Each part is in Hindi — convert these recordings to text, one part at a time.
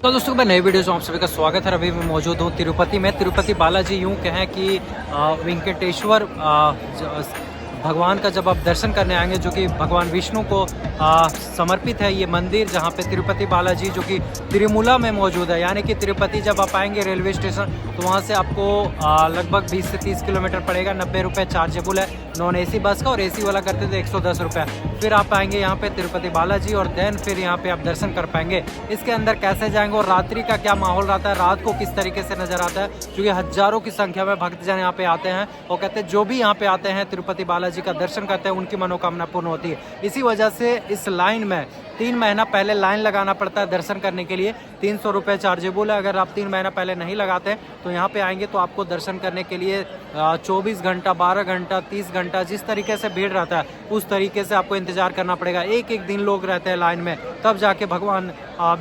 तो दोस्तों मैं नई वीडियो में आप सभी का स्वागत है। अभी मैं मौजूद हूँ तिरुपति में। तिरुपति बालाजी यूँ कहें कि वेंकटेश्वर भगवान का जब आप दर्शन करने आएंगे, जो कि भगवान विष्णु को समर्पित है ये मंदिर, जहाँ पे तिरुपति बालाजी जो कि तिरुमला में मौजूद है। यानी कि तिरुपति जब आप आएंगे रेलवे स्टेशन तो वहाँ से आपको लगभग 20 से 30 किलोमीटर पड़ेगा। 90 रुपये चार्जेबल है नॉन एसी बस का, और एसी वाला करते तो 110 रुपये। फिर आप आएंगे यहाँ पे तिरुपति बालाजी और देन फिर यहाँ पे आप दर्शन कर पाएंगे। इसके अंदर कैसे जाएंगे और रात्रि का क्या माहौल रहता है, रात को किस तरीके से नजर आता है, क्योंकि हजारों की संख्या में भक्तजन यहाँ पे आते हैं और कहते हैं जो भी यहाँ पे आते हैं तिरुपति बालाजी का दर्शन करते हैं उनकी मनोकामना पूर्ण होती है। इसी वजह से इस लाइन में 3 महीना पहले लाइन लगाना पड़ता है दर्शन करने के लिए। 300 रुपये चार्जेबल है। अगर आप 3 महीना पहले नहीं लगाते तो यहाँ पे आएंगे तो आपको दर्शन करने के लिए 24 घंटा, 12 घंटा, 30 घंटा, जिस तरीके से भीड़ रहता है उस तरीके से आपको इंतजार करना पड़ेगा। एक एक दिन लोग रहते हैं लाइन में, तब जाके भगवान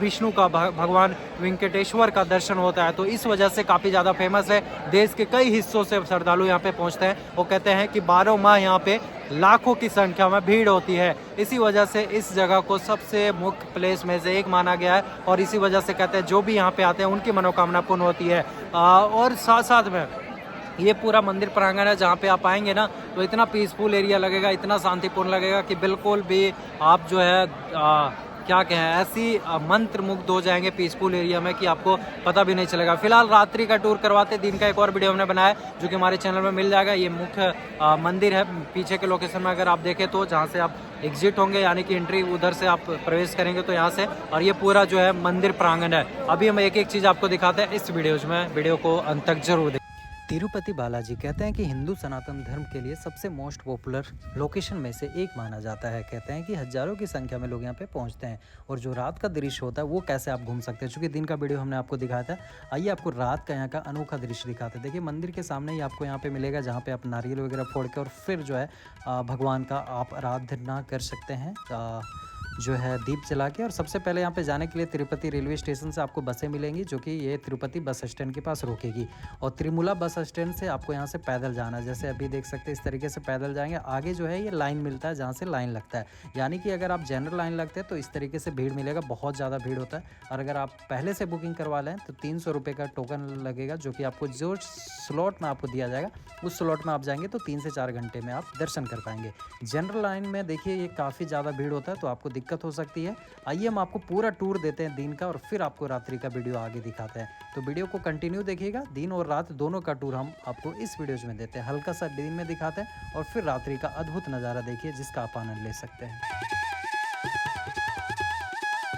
विष्णु का, भगवान वेंकटेश्वर का दर्शन होता है। तो इस वजह से काफ़ी ज़्यादा फेमस है। देश के कई हिस्सों से श्रद्धालु यहाँ पे पहुँचते हैं। वो कहते हैं कि 12 माह यहाँ पे लाखों की संख्या में भीड़ होती है। इसी वजह से इस जगह को सबसे मुख्य प्लेस में से एक माना गया है, और इसी वजह से कहते हैं जो भी यहाँ पे आते हैं उनकी मनोकामना पूर्ण होती है। और साथ साथ में ये पूरा मंदिर प्रांगण है, जहाँ पे आप आएंगे ना तो इतना पीसफुल एरिया लगेगा, इतना शांतिपूर्ण लगेगा कि बिल्कुल भी आप जो है क्या कहें, ऐसी मंत्र मुग्ध हो जाएंगे पीसफुल एरिया में कि आपको पता भी नहीं चलेगा। फिलहाल रात्रि का टूर करवाते, दिन का एक और वीडियो हमने बनाया जो कि हमारे चैनल में मिल जाएगा। ये मुख्य मंदिर है, पीछे के लोकेशन में अगर आप देखें तो जहाँ से आप एग्जिट होंगे, यानी कि एंट्री उधर से आप प्रवेश करेंगे तो यहाँ से, और ये पूरा जो है मंदिर प्रांगण है। अभी हम एक एक चीज़ आपको दिखाते हैं इस वीडियो में, वीडियो को अंत तक जरूर देखें। तिरुपति बालाजी कहते हैं कि हिंदू सनातन धर्म के लिए सबसे मोस्ट पॉपुलर लोकेशन में से एक माना जाता है। कहते हैं कि हजारों की संख्या में लोग यहाँ पे पहुँचते हैं, और जो रात का दृश्य होता है वो कैसे आप घूम सकते हैं, चूँकि दिन का वीडियो हमने आपको दिखाया था। आइए आपको रात का यहाँ का अनोखा दृश्य दिखाते हैं। देखिए मंदिर के सामने ही आपको यहाँ पे मिलेगा, जहाँ पे आप नारियल वगैरह फोड़ के और फिर जो है भगवान का आप आराधना कर सकते हैं जो है दीप जला के। और सबसे पहले यहाँ पे जाने के लिए तिरुपति रेलवे स्टेशन से आपको बसें मिलेंगी, जो कि ये तिरुपति बस स्टैंड के पास रोकेगी, और तिरुमला बस स्टैंड से आपको यहाँ से पैदल जाना है। जैसे अभी देख सकते हैं इस तरीके से पैदल जाएंगे। आगे जो है ये लाइन मिलता है, जहाँ से लाइन लगता है। यानी कि अगर आप जनरल लाइन लगते हैं तो इस तरीके से भीड़ मिलेगा, बहुत ज़्यादा भीड़ होता है। और अगर आप पहले से बुकिंग करवा लें तो 300 रुपये का टोकन लगेगा, जो कि आपको जो स्लॉट में आपको दिया जाएगा उस स्लॉट में आप जाएंगे तो 3 से 4 घंटे में आप दर्शन कर पाएंगे। जनरल लाइन में देखिए ये काफ़ी ज़्यादा भीड़ होता है, तो आपको दिक्कत हो सकती है। आइए हम आपको पूरा टूर देते हैं दिन का, और फिर आपको रात्रि का वीडियो आगे दिखाते हैं। तो वीडियो को कंटिन्यू देखिएगा। दिन और रात दोनों का टूर हम आपको इस वीडियो में देते हैं। हल्का सा दिन में दिखाते हैं और फिर रात्रि का अद्भुत नज़ारा देखिए, जिसका आप आनंद ले सकते हैं।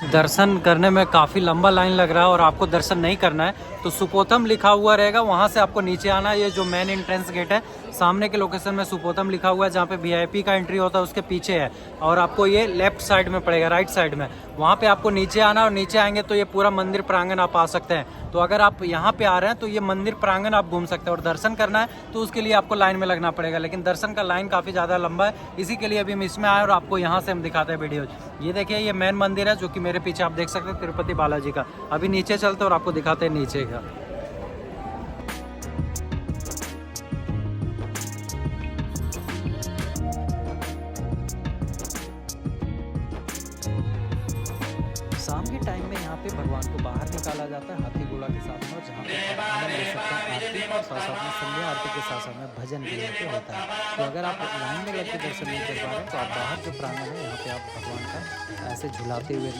दर्शन करने में काफ़ी लंबा लाइन लग रहा है, और आपको दर्शन नहीं करना है तो सुपोतम लिखा हुआ रहेगा, वहाँ से आपको नीचे आना है। ये जो मेन एंट्रेंस गेट है सामने के लोकेशन में सुपोतम लिखा हुआ है, जहाँ पे VIP का एंट्री होता है उसके पीछे है, और आपको ये लेफ्ट साइड में पड़ेगा, राइट साइड में। वहाँ पे आपको नीचे आना, और नीचे आएंगे तो ये पूरा मंदिर प्रांगण आप आ सकते हैं। तो अगर आप यहाँ पे आ रहे हैं तो ये मंदिर प्रांगण आप घूम सकते हैं, और दर्शन करना है तो उसके लिए आपको लाइन में लगना पड़ेगा। लेकिन दर्शन का लाइन काफ़ी ज़्यादा लंबा है, इसी के लिए अभी हम इसमें आए और आपको यहाँ से हम दिखाते हैं वीडियो। ये देखिए ये मेन मंदिर है, जो कि मेरे पीछे आप देख सकते हैं तिरुपति बालाजी का। अभी नीचे चलते और आपको दिखाते हैं नीचे का। शाम के टाइम में यहाँ पे भगवान को बाहर निकाला जाता है हाथी घोड़ा के साथ में, और जहाँ पे आप आनंद ले सकते हैं आरती और साथ साथ में संध्या आरती के साथ साथ में भजन भी यहाँ पे होता है। तो अगर आप लाइन में लग के दर्शन नहीं कर पा रहे हैं तो आप बाहर जो प्रांगण है यहाँ पे आप भगवान का ऐसे झुलाते हुए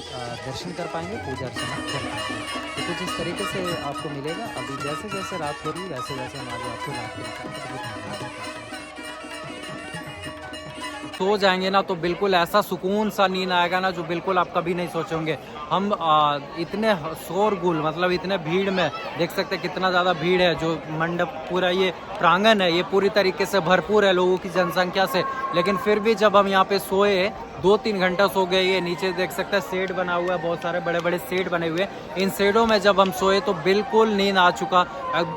दर्शन कर पाएंगे, पूजा अर्चना कर पाएंगे। तो कुछ इस तरीके से आपको मिलेगा। अभी जैसे जैसे रात हो रही है वैसे वैसे हम आगे आपको रात के सो जाएंगे ना तो बिल्कुल ऐसा सुकून सा नींद आएगा ना, जो बिल्कुल आप कभी नहीं सोचोगे। हम इतने शोरगुल, मतलब इतने भीड़ में देख सकते हैं कितना ज़्यादा भीड़ है। जो मंडप पूरा ये प्रांगण है ये पूरी तरीके से भरपूर है लोगों की जनसंख्या से, लेकिन फिर भी जब हम यहाँ पे सोए 2-3 घंटा सो गए। ये नीचे देख सकते हैं शेड बना हुआ है, बहुत सारे बड़े बड़े शेड बने हुए। इन शेडों में जब हम सोए तो बिल्कुल नींद आ चुका।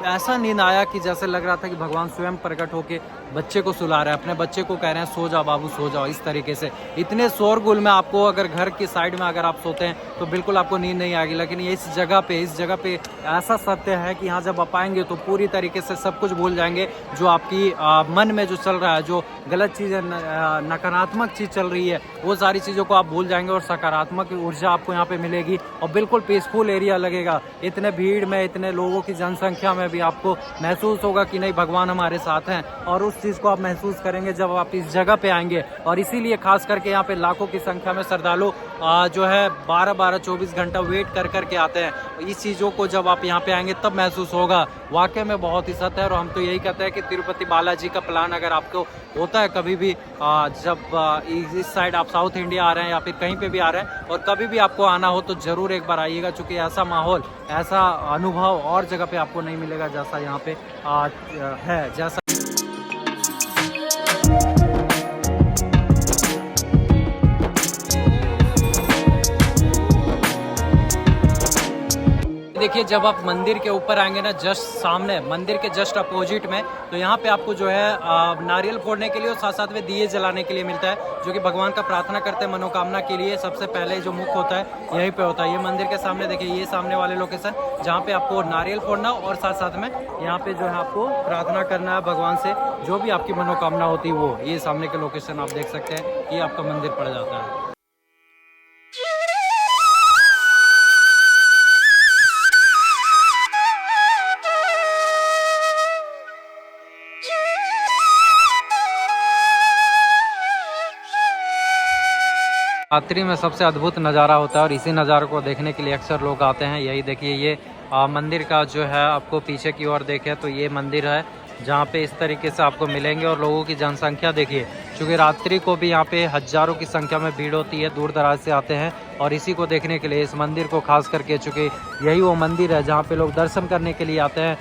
ऐसा नींद आया कि जैसे लग रहा था कि भगवान स्वयं प्रकट होके बच्चे को सुला रहे हैं, अपने बच्चे को कह रहे हैं सो जाओ बाबू सो जाओ। इस तरीके से इतने शोरगुल में आपको, अगर घर की साइड में अगर आप सोते हैं तो बिल्कुल आपको नींद नहीं आएगी। लेकिन ये इस जगह पे ऐसा सत्य है कि यहाँ जब आप आएंगे तो पूरी तरीके से सब कुछ भूल जाएंगे। जो आपकी मन में जो चल रहा है, जो गलत चीज़ें, नकारात्मक चीज़ चल रही है, वो सारी चीज़ों को आप भूल जाएंगे और सकारात्मक ऊर्जा आपको यहाँ पे मिलेगी और बिल्कुल पीसफुल एरिया लगेगा। इतने भीड़ में, इतने लोगों की जनसंख्या में भी आपको महसूस होगा कि नहीं, भगवान हमारे साथ हैं। और उस चीज़ को आप महसूस करेंगे जब आप इस जगह पे आएंगे। और इसीलिए खास करके यहाँ पे लाखों की संख्या में श्रद्धालु जो है 12-12, 24 घंटा वेट कर करके आते हैं। इस चीज़ों को जब आप यहाँ पे आएंगे तब महसूस होगा। वाकई में बहुत ही सत्य है। और हम तो यही कहते हैं कि तिरुपति बालाजी का प्लान अगर आपको होता है कभी भी, जब इस साइड आप साउथ इंडिया आ रहे हैं या फिर कहीं पे भी आ रहे हैं और कभी भी आपको आना हो तो ज़रूर एक बार आइएगा। चूँकि ऐसा माहौल, ऐसा अनुभव और जगह पे आपको नहीं मिलेगा जैसा यहाँ पे है। जैसा देखिए, जब आप मंदिर के ऊपर आएंगे ना, जस्ट सामने मंदिर के जस्ट अपोजिट में, तो यहाँ पे आपको जो है नारियल फोड़ने के लिए और साथ साथ में दिए जलाने के लिए मिलता है। जो कि भगवान का प्रार्थना करते हैं मनोकामना के लिए। सबसे पहले जो मुख होता है यहीं पे होता है। ये मंदिर के सामने देखिए, ये सामने वाले लोकेशन जहाँ पे आपको नारियल फोड़ना और साथ साथ में यहाँ पे जो है आपको प्रार्थना करना है भगवान से, जो भी आपकी मनोकामना होती है वो। ये सामने के लोकेशन आप देख सकते हैं, ये आपका मंदिर पड़ जाता है। रात्रि में सबसे अद्भुत नज़ारा होता है और इसी नज़ारे को देखने के लिए अक्सर लोग आते हैं। यही देखिए, ये मंदिर का जो है आपको पीछे की ओर देखें तो ये मंदिर है जहाँ पे इस तरीके से आपको मिलेंगे। और लोगों की जनसंख्या देखिए, क्योंकि रात्रि को भी यहाँ पे हज़ारों की संख्या में भीड़ होती है, दूर दराज से आते हैं और इसी को देखने के लिए इस मंदिर को खास करके, चूँकि यही वो मंदिर है जहाँ पे लोग दर्शन करने के लिए आते हैं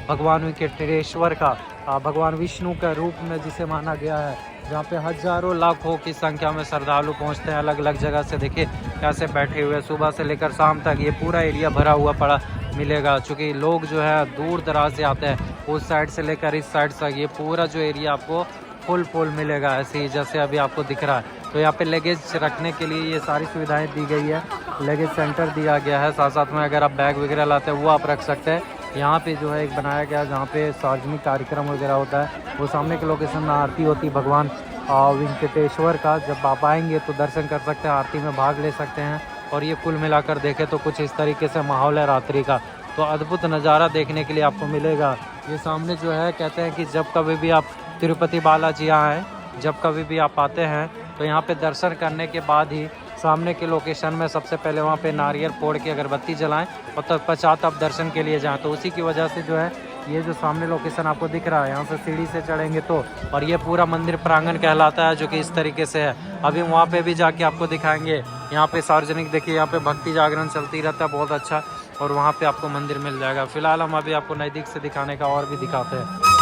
भगवान वेंकटेश्वर का, भगवान विष्णु का रूप में जिसे माना गया है, जहाँ पे हज़ारों लाखों की संख्या में श्रद्धालु पहुँचते हैं अलग अलग जगह से। देखिए कैसे बैठे हुए, सुबह से लेकर शाम तक ये पूरा एरिया भरा हुआ पड़ा मिलेगा। चूँकि लोग जो है दूर दराज से आते हैं, उस साइड से लेकर इस साइड तक ये पूरा जो एरिया आपको फुल मिलेगा, ऐसे ही जैसे अभी आपको दिख रहा है। तो यहाँ पे लगेज रखने के लिए ये सारी सुविधाएं दी गई है, लगेज सेंटर दिया गया है। साथ साथ में अगर आप बैग वगैरह लाते हैं वो आप रख सकते हैं। यहाँ पे जो है एक बनाया गया है जहाँ पे सार्वजनिक कार्यक्रम वगैरह होता है। वो सामने के लोकेशन में आरती होती है भगवान वेंकटेश्वर का। जब आप आएंगे तो दर्शन कर सकते हैं, आरती में भाग ले सकते हैं। और ये कुल मिलाकर देखें तो कुछ इस तरीके से माहौल है रात्रि का। तो अद्भुत नज़ारा देखने के लिए आपको मिलेगा। ये सामने जो है कहते हैं कि जब कभी भी आप तिरुपति बालाजी आएँ, जब कभी भी आप आते हैं तो यहाँ पे दर्शन करने के बाद ही सामने के लोकेशन में सबसे पहले वहाँ पे नारियल फोड़ के अगरबत्ती जलाएं और तत्पश्चात आप दर्शन के लिए जाएं। तो उसी की वजह से जो है ये जो सामने लोकेशन आपको दिख रहा है, यहाँ से सीढ़ी से चढ़ेंगे तो, और ये पूरा मंदिर प्रांगण कहलाता है जो कि इस तरीके से है। अभी वहाँ पे भी जाके आपको दिखाएंगे। यहाँ पे सार्वजनिक देखिए, यहाँ पे भक्ति जागरण चलती रहता है बहुत अच्छा, और वहाँ पे आपको मंदिर मिल जाएगा। फिलहाल हम अभी आपको नज़दीक से दिखाने का और भी दिखाते हैं।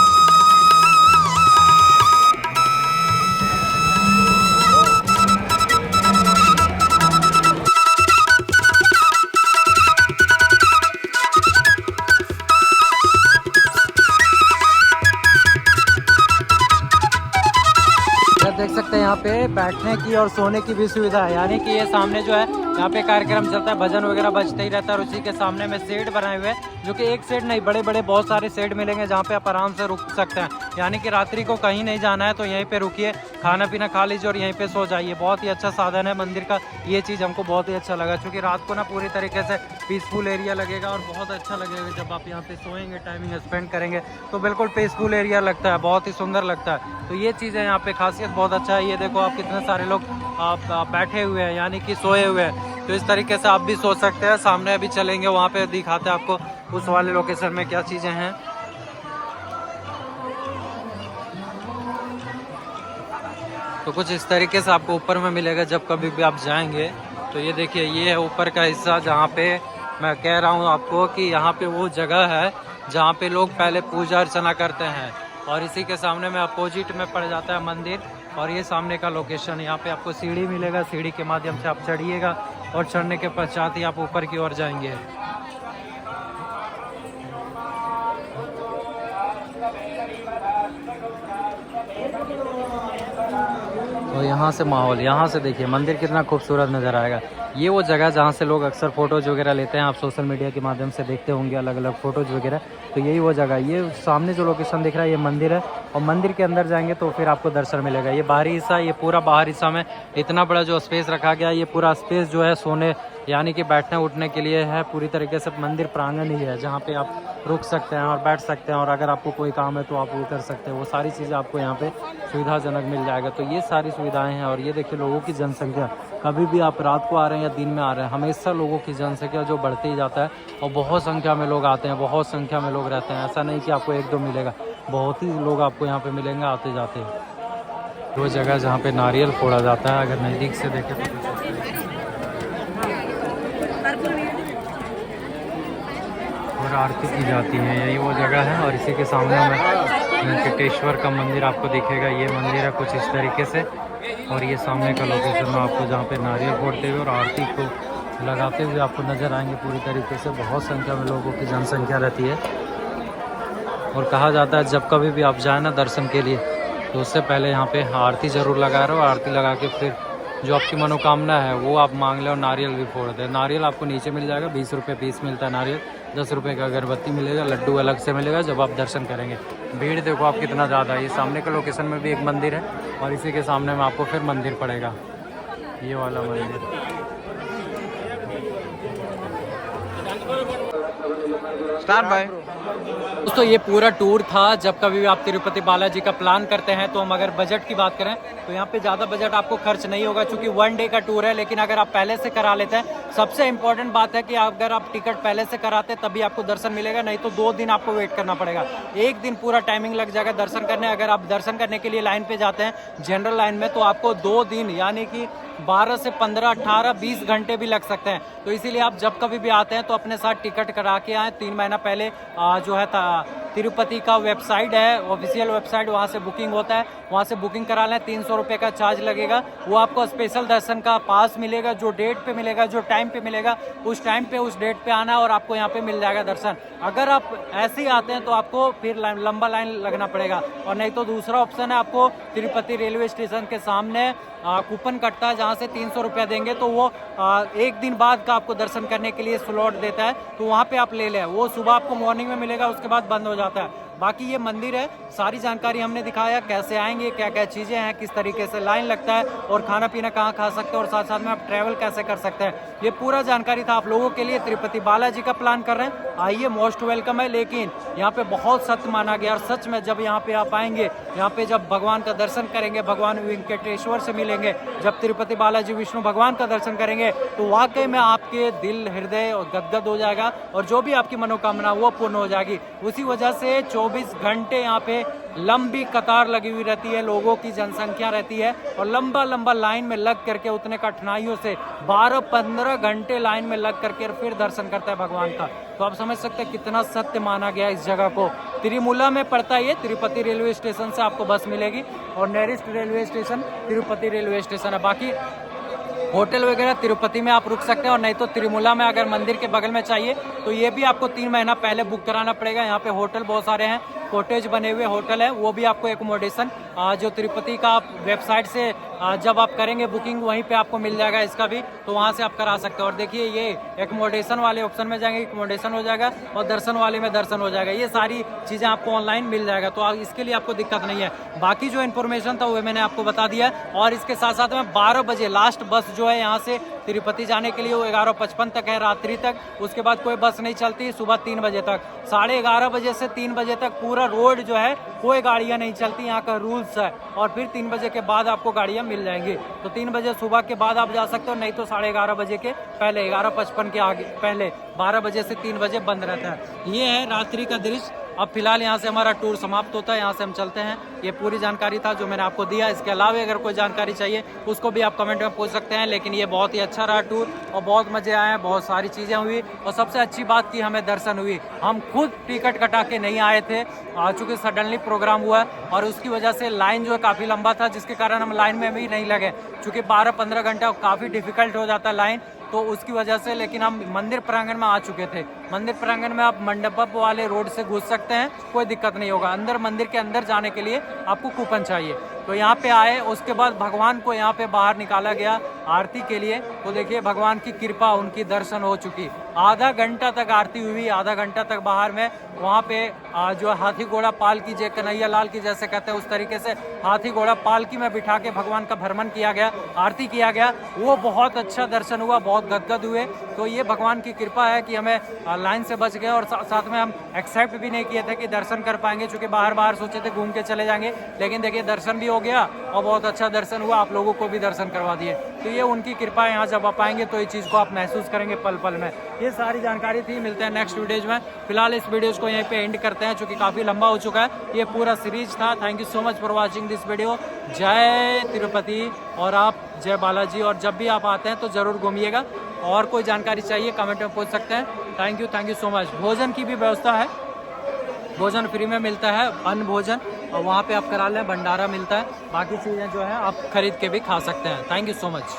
देख सकते हैं यहाँ पे बैठने की और सोने की भी सुविधा है। यानी कि ये सामने जो है यहाँ पे कार्यक्रम चलता है, भजन वगैरह बजते ही रहता है। और उसी के सामने में शेड बनाए हुए हैं, जो कि एक शेड नहीं, बड़े बड़े बहुत सारे शेड मिलेंगे जहाँ पे आप आराम से रुक सकते हैं। यानी कि रात्रि को कहीं नहीं जाना है तो यहीं पे रुकिए, खाना पीना खा लीजिए और यहीं पे सो जाइए। बहुत ही अच्छा साधन है मंदिर का। ये चीज़ हमको बहुत ही अच्छा लगा, क्योंकि रात को ना पूरी तरीके से पीसफुल एरिया लगेगा और बहुत अच्छा लगेगा जब आप यहाँ पे सोएंगे, टाइमिंग स्पेंड करेंगे तो बिल्कुल पीसफुल एरिया लगता है, बहुत ही सुंदर लगता है। तो ये चीज़ है यहाँ पे, खासियत बहुत अच्छा है। ये देखो आप कितने सारे लोग बैठे हुए हैं, यानी कि सोए हुए हैं। तो इस तरीके से आप भी सो सकते हैं। सामने अभी चलेंगे, वहाँ पे दिखाते हैं आपको उस वाले लोकेशन में क्या चीज़ें हैं। तो कुछ इस तरीके से आपको ऊपर में मिलेगा जब कभी भी आप जाएंगे। तो ये देखिए, ये है ऊपर का हिस्सा जहाँ पे मैं कह रहा हूँ आपको कि यहाँ पे वो जगह है जहाँ पे लोग पहले पूजा अर्चना करते हैं। और इसी के सामने में अपोजिट में पड़ जाता है मंदिर। और ये सामने का लोकेशन, यहाँ पे आपको सीढ़ी मिलेगा, सीढ़ी के माध्यम से आप चढ़िएगा और चढ़ने के पश्चात ही आप ऊपर की ओर जाएंगे। तो और यहाँ से माहौल, यहाँ से देखिए मंदिर कितना खूबसूरत नज़र आएगा। ये वो जगह जहाँ से लोग अक्सर फ़ोटोज़ वगैरह लेते हैं, आप सोशल मीडिया के माध्यम से देखते होंगे अलग अलग फ़ोटोज़ वगैरह। तो यही वो जगह, ये सामने जो लोकेशन दिख रहा है ये मंदिर है, और मंदिर के अंदर जाएंगे तो फिर आपको दर्शन मिलेगा। ये बाहरी हिस्सा, ये पूरा बाहरी हिस्सा में इतना बड़ा जो स्पेस रखा गया, ये पूरा स्पेस जो है सोने यानी कि बैठने उठने के लिए है। पूरी तरीके से मंदिर प्रांगण ही है जहाँ पे आप रुक सकते हैं और बैठ सकते हैं, और अगर आपको कोई काम है तो आप वो कर सकते हैं। वो सारी चीज़ें आपको यहाँ पे सुविधाजनक मिल जाएगा। तो ये सारी सुविधाएं हैं। और ये देखिए लोगों की जनसंख्या, कभी भी आप रात को आ रहे हैं या दिन में आ रहे हैं, हमेशा लोगों की जनसंख्या जो बढ़ते ही जाता है, और बहुत संख्या में लोग आते हैं, बहुत संख्या में लोग रहते हैं। ऐसा नहीं कि आपको एक दो मिलेगा, बहुत ही लोग आपको यहाँ पे मिलेंगे आते जाते। वो जगह जहाँ पे नारियल फोड़ा जाता है, अगर नज़दीक से देखें तो और आरती की जाती है, यही वो जगह है। और इसी के सामने में वेंकटेश्वर का मंदिर आपको दिखेगा। ये मंदिर है कुछ इस तरीके से, और ये सामने का लोकेशन में आपको जहाँ पे नारियल फोड़ते हुए और आरती को लगाते हुए आपको नज़र आएंगे पूरी तरीके से। बहुत संख्या में लोगों की जनसंख्या रहती है। और कहा जाता है जब कभी भी आप जाए ना दर्शन के लिए, तो उससे पहले यहाँ पे आरती ज़रूर लगा रहे हो। आरती लगा के फिर जो आपकी मनोकामना है वो आप मांग ले, और नारियल भी फोड़ दे। नारियल आपको नीचे मिल जाएगा, 20 रुपये पीस मिलता है नारियल, 10 रुपये का अगरबत्ती मिलेगा, लड्डू अलग से मिलेगा जब आप दर्शन करेंगे। भीड़ देखो आप कितना ज़्यादा है। ये सामने के लोकेशन में भी एक मंदिर है, और इसी के सामने में आपको फिर मंदिर पड़ेगा, ये वाला मंदिर। Start by. दोस्तों ये पूरा टूर था। जब कभी भी आप तिरुपति बालाजी का प्लान करते हैं, तो हम अगर बजट की बात करें तो यहाँ पे ज़्यादा बजट आपको खर्च नहीं होगा, क्योंकि 1 डे का टूर है। लेकिन अगर आप पहले से करा लेते हैं, सबसे इम्पोर्टेंट बात है कि अगर आप टिकट पहले से कराते हैं तभी आपको दर्शन मिलेगा, नहीं तो 2 दिन आपको वेट करना पड़ेगा। 1 दिन पूरा टाइमिंग लग जाएगा दर्शन करने। अगर आप दर्शन करने के लिए लाइन पे जाते हैं जनरल लाइन में, तो आपको 2 दिन यानी कि 12 से 15, 18, 20 घंटे भी लग सकते हैं। तो इसीलिए आप जब कभी भी आते हैं तो अपने साथ टिकट करा के आएँ। 3 महीना पहले जो है तिरुपति का वेबसाइट है, ऑफिशियल वेबसाइट, वहाँ से बुकिंग होता है, वहाँ से बुकिंग करा लें। 300 रुपये का चार्ज लगेगा। वो आपको स्पेशल दर्शन का पास मिलेगा, जो डेट पे मिलेगा, जो टाइम पे मिलेगा, उस टाइम पे उस डेट पे आना, और आपको यहाँ पे मिल जाएगा दर्शन। अगर आप ऐसे ही आते हैं तो आपको फिर लंबा लाइन लगना पड़ेगा। और नहीं तो दूसरा ऑप्शन है, आपको तिरुपति रेलवे स्टेशन के सामने कूपन कटता है, जहाँ से 300 रुपया देंगे तो वो 1 दिन बाद का आपको दर्शन करने के लिए स्लॉट देता है, तो वहाँ पे आप ले लें। वो सुबह आपको मॉर्निंग में मिलेगा, उसके बाद बंद हो जाता है। बाकी ये मंदिर है, सारी जानकारी हमने दिखाया, कैसे आएंगे, क्या क्या चीज़ें हैं, किस तरीके से लाइन लगता है, और खाना पीना कहाँ खा सकते हैं, और साथ साथ में आप ट्रैवल कैसे कर सकते हैं। ये पूरा जानकारी था आप लोगों के लिए। तिरुपति बालाजी का प्लान कर रहे हैं, आइए, मोस्ट वेलकम है। लेकिन यहाँ पे बहुत सत्य माना गया, और सच में जब यहाँ पे आप आएंगे, यहाँ पे जब भगवान का दर्शन करेंगे, भगवान वेंकटेश्वर से मिलेंगे, जब तिरुपति बालाजी विष्णु भगवान का दर्शन करेंगे, तो वाकई में आपके दिल हृदय और गदगद हो जाएगा, और जो भी आपकी मनोकामना वो पूर्ण हो जाएगी। उसी वजह से 24 घंटे यहाँ पे लंबी कतार लगी हुई रहती है, लोगों की जनसंख्या रहती है, और लंबा लंबा लाइन में लग करके उतने कठिनाइयों से 12-15 घंटे लाइन में लग करके फिर दर्शन करता है भगवान का। तो आप समझ सकते हैं कितना सत्य माना गया इस जगह को। तिरुमला में पड़ता है ये, तिरुपति रेलवे स्टेशन से आपको बस मिलेगी, और nearest railway station Tirupati railway station है। बाकी होटल वगैरह तिरुपति में आप रुक सकते हैं, और नहीं तो तिरुमला में अगर मंदिर के बगल में चाहिए तो ये भी आपको 3 महीना पहले बुक कराना पड़ेगा। यहाँ पे होटल बहुत सारे हैं, कॉटेज बने हुए होटल है, वो भी आपको एकोमोडेशन जो तिरुपति का आप वेबसाइट से जब आप करेंगे बुकिंग, वहीं पे आपको मिल जाएगा इसका भी, तो वहाँ से आप करा सकते हो। और देखिए ये एकोमोडेशन वाले ऑप्शन में जाएंगे, एकोमोडेशन हो जाएगा, और दर्शन वाले में दर्शन हो जाएगा। ये सारी चीज़ें आपको ऑनलाइन मिल जाएगा, तो इसके लिए आपको दिक्कत नहीं है। बाकी जो इन्फॉर्मेशन था वो मैंने आपको बता दिया। और इसके साथ साथ में 12 बजे लास्ट बस जो है यहाँ से तिरुपति जाने के लिए, वो 11:55 तक है, रात्रि तक। उसके बाद कोई बस नहीं चलती, सुबह 3 बजे तक। 11:30 बजे से 3 बजे तक पूरा रोड जो है कोई गाड़ियाँ नहीं चलती, यहाँ का रूल्स है। और फिर 3 बजे के बाद आपको गाड़ियाँ मिल जाएंगी। तो 3 बजे सुबह के बाद आप जा सकते हो, नहीं तो 11:30 बजे के पहले, 11:55 के आगे पहले, 12 बजे से 3 बजे बंद रहता है। ये है रात्रि का दृश्य। अब फिलहाल यहाँ से हमारा टूर समाप्त होता है, यहाँ से हम चलते हैं। ये पूरी जानकारी था जो मैंने आपको दिया। इसके अलावा अगर कोई जानकारी चाहिए उसको भी आप कमेंट में पूछ सकते हैं। लेकिन ये बहुत ही अच्छा रहा टूर, और बहुत मजे आए, बहुत सारी चीज़ें हुई, और सबसे अच्छी बात की हमें दर्शन हुई। हम खुद टिकट कटा के नहीं आए थे, चूँकि सडनली प्रोग्राम हुआ, और उसकी वजह से लाइन जो है काफ़ी लंबा था, जिसके कारण हम लाइन में भी नहीं लगे, चूँकि 12-15 घंटा काफ़ी डिफिकल्ट हो जाता है लाइन, तो उसकी वजह से। लेकिन हम मंदिर प्रांगण में आ चुके थे, मंदिर प्रांगण में आप मंडप वाले रोड से घुस सकते हैं, कोई दिक्कत नहीं होगा। अंदर मंदिर के अंदर जाने के लिए आपको कूपन चाहिए। तो यहाँ पे आए, उसके बाद भगवान को यहाँ पे बाहर निकाला गया आरती के लिए। तो देखिए भगवान की कृपा, उनकी दर्शन हो चुकी। आधा घंटा तक आरती हुई, आधा घंटा तक बाहर में वहाँ पे जो हाथी घोड़ा पालकी, जय कन्हैया लाल की जैसे कहते हैं उस तरीके से हाथी घोड़ा पालकी में बिठा के भगवान का भ्रमण किया गया, आरती किया गया। वो बहुत अच्छा दर्शन हुआ, बहुत गदगद हुए। तो ये भगवान की कृपा है कि हमें लाइन से बच गए और साथ में हम एक्सेप्ट भी नहीं किए थे कि दर्शन कर पाएंगे, क्योंकि बाहर सोचे थे घूम के चले जाएंगे। लेकिन देखिए दर्शन भी हो गया और बहुत अच्छा दर्शन हुआ, आप लोगों को भी दर्शन करवा दिए। तो ये उनकी कृपा है। यहाँ जब आप आएंगे तो ये चीज़ को आप महसूस करेंगे पल पल में। ये सारी जानकारी थी, मिलते हैं नेक्स्ट वीडियोज में। फिलहाल इस वीडियोज को यहीं पे एंड करते हैं, क्योंकि काफ़ी लंबा हो चुका है। ये पूरा सीरीज था। Thank you so much for watching this video. जय तिरुपति और आप जय बालाजी। और जब भी आप आते हैं तो ज़रूर घूमिएगा। और कोई जानकारी चाहिए कमेंट में पूछ सकते हैं। Thank you so much. भोजन की भी व्यवस्था है, भोजन फ्री में मिलता है, अन्न भोजन, और वहाँ पे आप करा लें, भंडारा मिलता है। बाकी चीज़ें जो है आप खरीद के भी खा सकते हैं। Thank you so much.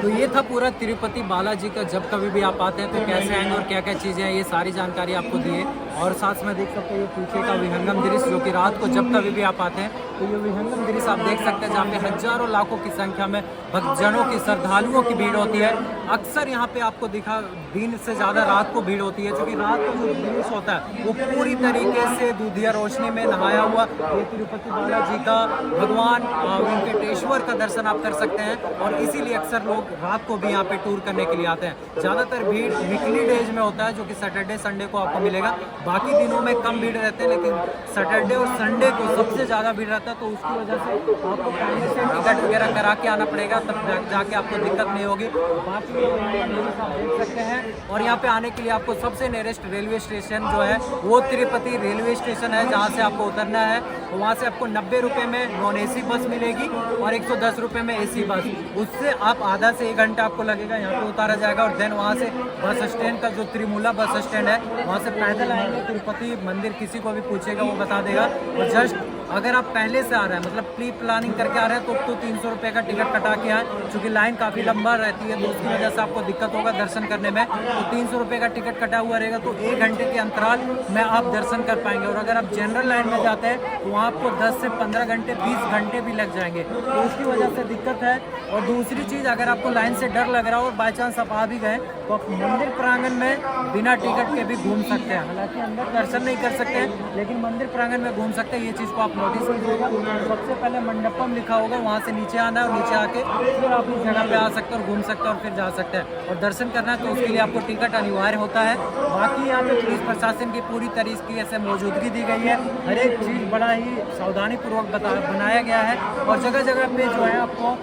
तो ये था पूरा तिरुपति बालाजी का, जब कभी भी आप आते हैं तो कैसे आएंगे और क्या क्या चीज़ें हैं, ये सारी जानकारी आपको दी है। और साथ में देख सकते हैं ये पीछे का विहंगम दृश्य, जो कि रात को जब कभी भी आप आते हैं तो ये विहंगम दृश्य आप देख सकते हैं, जहाँ पे हजारों लाखों की संख्या में भक्तजनों की, श्रद्धालुओं की भीड़ होती है। अक्सर यहाँ पे आपको दिखा दिन से ज़्यादा रात को भीड़ होती है, क्योंकि रात को जो दृश्य होता है वो पूरी तरीके से दूधिया रोशनी में नहाया हुआ ये तिरुपति बालाजी का, भगवान वेंकटेश्वर का दर्शन आप कर सकते हैं। और इसीलिए अक्सर लोग रात को भी यहाँ पे टूर करने के लिए आते हैं। ज़्यादातर भीड़ वीकली डेज में होता है, जो कि सैटरडे संडे को आपको मिलेगा। बाकी दिनों में कम भीड़ रहते हैं, लेकिन सैटरडे और संडे को सबसे ज़्यादा भीड़ रहता है। तो उसकी वजह से आपको पहले से टिकट वगैरह करा के आना पड़ेगा, तब जाके आपको दिक्कत नहीं होगी। बाकी आप देख सकते हैं। और यहाँ पे आने के लिए आपको सबसे नियरेस्ट रेलवे स्टेशन जो है वो तिरुपति रेलवे स्टेशन है, जहाँ से आपको उतरना है। वहाँ से आपको 90 रुपये में नॉन AC बस मिलेगी और 110 रुपये में AC बस। उससे आप आधा से 1 घंटा आपको लगेगा, यहाँ पे उतारा जाएगा। और देन वहाँ से बस स्टैंड का जो त्रिमूला बस स्टैंड है, वहाँ से पैदल आएंगे तिरुपति मंदिर। किसी को भी पूछेगा वो बता देगा। और जस्ट अगर आप पहले से आ रहे हैं, मतलब प्री प्लानिंग करके आ रहे हैं, तो 300 रुपये का टिकट कटा के आए, क्योंकि लाइन काफ़ी लंबा रहती है, तो उसकी वजह से आपको दिक्कत होगा दर्शन करने में। तो 300 रुपये का टिकट कटा हुआ रहेगा, तो 1 घंटे के अंतराल में आप दर्शन कर पाएंगे। और अगर आप जनरल लाइन में जाते हैं तो वहाँ आपको 10 से 15 घंटे 20 घंटे भी लग जाएंगे, तो उसकी वजह से दिक्कत है। और दूसरी चीज़, अगर आपको लाइन से डर लग रहा हो और बाई चांस आप आ भी गए, तो आप मंदिर प्रांगण में बिना टिकट के भी घूम सकते हैं। हालांकि अंदर दर्शन नहीं कर सकते हैं, लेकिन मंदिर प्रांगण में घूम सकते हैं। ये चीज़ को आप नोटिस कीजिएगा। सबसे पहले मंडपम लिखा होगा, वहाँ से नीचे आना है और नीचे आके फिर आप इस जगह पे आ सकते हैं और घूम सकते हैं और फिर जा सकते हैं। और दर्शन करना है तो उसके लिए आपको टिकट अनिवार्य होता है। बाकी यहाँ पे पुलिस प्रशासन की पूरी तरीके से मौजूदगी दी गई है। हर एक चीज़ बड़ा ही सावधानी पूर्वक बनाया गया है। और जगह जगह पे जो है आपको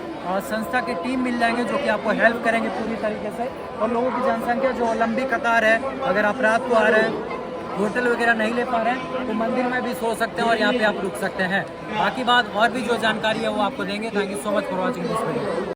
संस्था की टीम मिल जाएंगे, जो कि आपको हेल्प करेंगे पूरी तरीके से। और लोगों की जनसंख्या जो लंबी कतार है, अगर आप रात को आ रहे हैं, होटल वगैरह नहीं ले पा रहे हैं, तो मंदिर में भी सो सकते हैं और यहाँ पे आप रुक सकते हैं। बाकी बात और भी जो जानकारी है वो आपको देंगे। Thank you so much for watching this video.